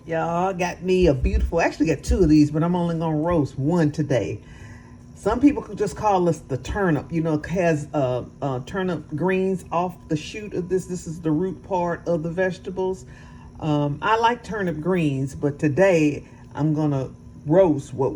Y'all got me a beautiful, actually got two of these, but I'm only gonna roast one today. Some people could just call this the turnip. You know, it has turnip greens off the shoot of this. This is the root part of the vegetables. I like turnip greens, but today I'm gonna roast what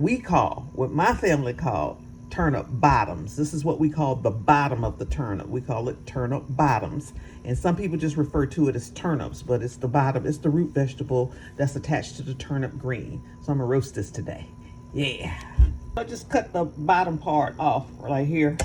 my family call turnip bottoms. This is what we call the bottom of the turnip. We call it turnip bottoms. And some people just refer to it as turnips, but it's the bottom, it's the root vegetable that's attached to the turnip green. So I'm gonna roast this today. Yeah. I just cut the bottom part off right here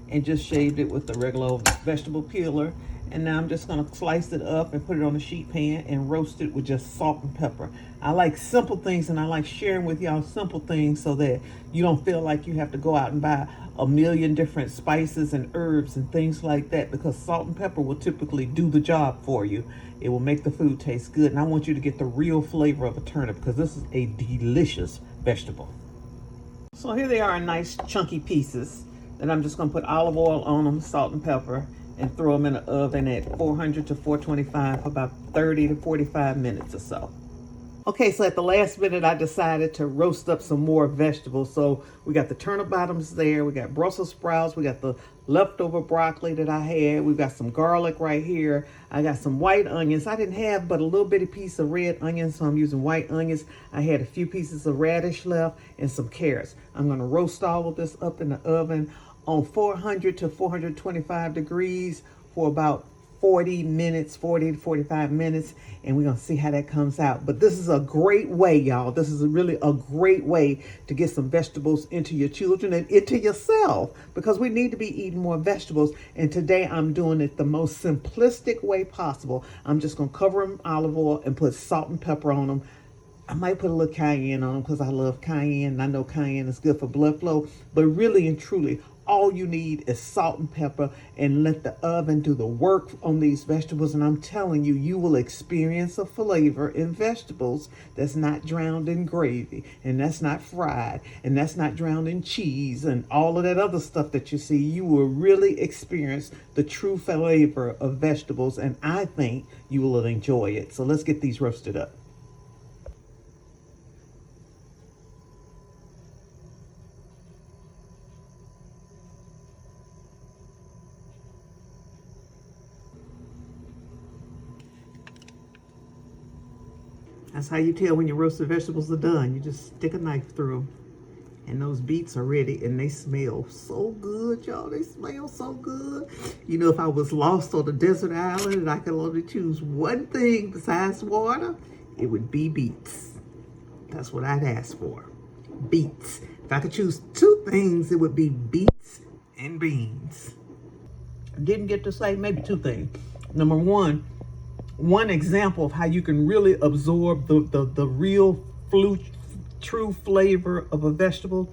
and just shaved it with the regular old vegetable peeler. And now I'm just gonna slice it up and put it on a sheet pan and roast it with just salt and pepper. I like simple things, and I like sharing with y'all simple things so that you don't feel like you have to go out and buy a million different spices and herbs and things like that, because salt and pepper will typically do the job for you. It will make the food taste good, and I want you to get the real flavor of a turnip because this is a delicious vegetable. So here they are in nice chunky pieces that I'm just gonna put olive oil on them, salt and pepper, and throw them in the oven at 400 to 425 for about 30 to 45 minutes or so. Okay, so at the last minute, I decided to roast up some more vegetables. So we got the turnip bottoms there. We got Brussels sprouts. We got the leftover broccoli that I had. We've got some garlic right here. I got some white onions. I didn't have but a little bitty piece of red onions, so I'm using white onions. I had a few pieces of radish left and some carrots. I'm going to roast all of this up in the oven on 400 to 425 degrees for about 40 minutes, 40 to 45 minutes, and we're gonna see how that comes out. But this is a great way, y'all. This is really a great way to get some vegetables into your children and into yourself, because we need to be eating more vegetables. And today I'm doing it the most simplistic way possible. I'm just gonna cover them in olive oil and put salt and pepper on them. I might put a little cayenne on them because I love cayenne, and I know cayenne is good for blood flow. But really and truly, all you need is salt and pepper, and let the oven do the work on these vegetables. And I'm telling you, you will experience a flavor in vegetables that's not drowned in gravy, and that's not fried, and that's not drowned in cheese and all of that other stuff that you see. You will really experience the true flavor of vegetables, and I think you will enjoy it. So let's get these roasted up. That's how you tell when your roasted vegetables are done. You just stick a knife through them, and those beets are ready, and they smell so good, y'all. They smell so good. You know, if I was lost on a desert island and I could only choose one thing besides water, it would be beets. That's what I'd ask for. Beets. If I could choose two things, it would be beets and beans. I didn't get to say maybe two things. Number one example of how you can really absorb the real true flavor of a vegetable.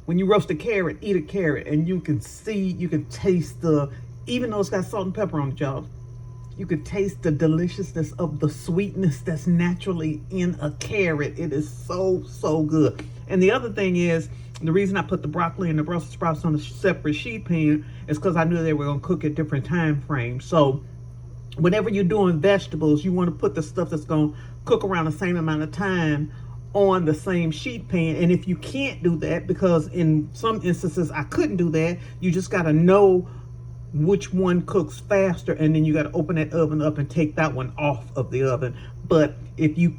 When you roast a carrot, eat a carrot, and you can taste even though it's got salt and pepper on it, y'all, you can taste the deliciousness of the sweetness that's naturally in a carrot. It is so good. And the other thing is, the reason I put the broccoli and the Brussels sprouts on a separate sheet pan is because I knew they were going to cook at different time frames. So whenever you're doing vegetables, you want to put the stuff that's going to cook around the same amount of time on the same sheet pan. And if you can't do that, because in some instances I couldn't do that, you just got to know which one cooks faster, and then you got to open that oven up and take that one off of the oven. But if you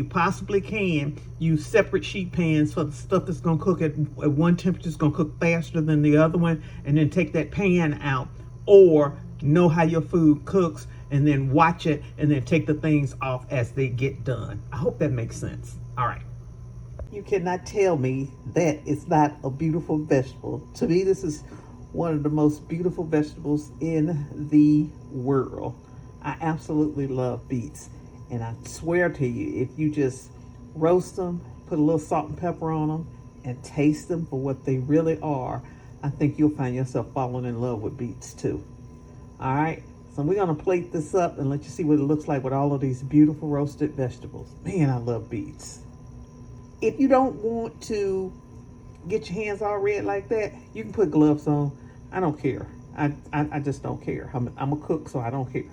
possibly can, use separate sheet pans for the stuff that's going to cook at one temperature is going to cook faster than the other one, and then take that pan out. Or know how your food cooks and then watch it, and then take the things off as they get done. I hope that makes sense. All right. You cannot tell me that it's not a beautiful vegetable. To me, this is one of the most beautiful vegetables in the world. I absolutely love beets. And I swear to you, if you just roast them, put a little salt and pepper on them, and taste them for what they really are, I think you'll find yourself falling in love with beets too. All right, so we're gonna plate this up and let you see what it looks like with all of these beautiful roasted vegetables. Man, I love beets. If you don't want to get your hands all red like that, you can put gloves on. I don't care. I just don't care. I'm a cook, so I don't care.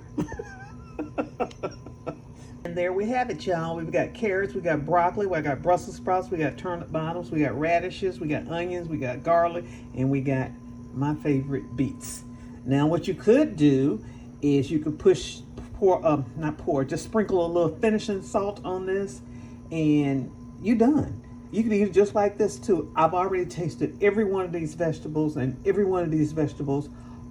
And there we have it, y'all. We've got carrots, we got broccoli, we got Brussels sprouts, we got turnip bottoms, we got radishes, we got onions, we got garlic, and we got my favorite, beets. Now what you could do is you could just sprinkle a little finishing salt on this, and you're done. You can eat it just like this too. I've already tasted every one of these vegetables, and every one of these vegetables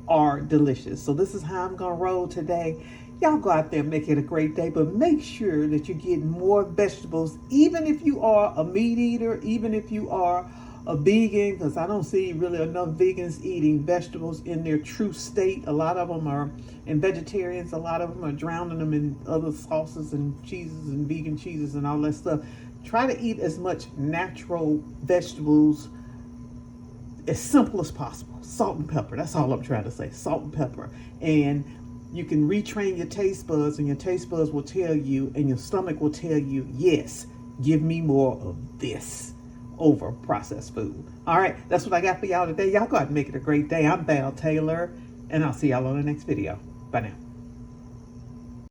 are delicious. So this is how I'm gonna roll today. Y'all go out there and make it a great day, but make sure that you get more vegetables, even if you are a meat eater, even if you are a vegan, because I don't see really enough vegans eating vegetables in their true state. A lot of them are, and vegetarians, a lot of them are drowning them in other sauces and cheeses and vegan cheeses and all that stuff. Try to eat as much natural vegetables, as simple as possible. Salt and pepper, that's all I'm trying to say, salt and pepper. And you can retrain your taste buds, and your taste buds will tell you, and your stomach will tell you, yes, give me more of this over processed food. All right, that's what I got for y'all today. Y'all go out and make it a great day. I'm Val Taylor, and I'll see y'all on the next video. Bye now.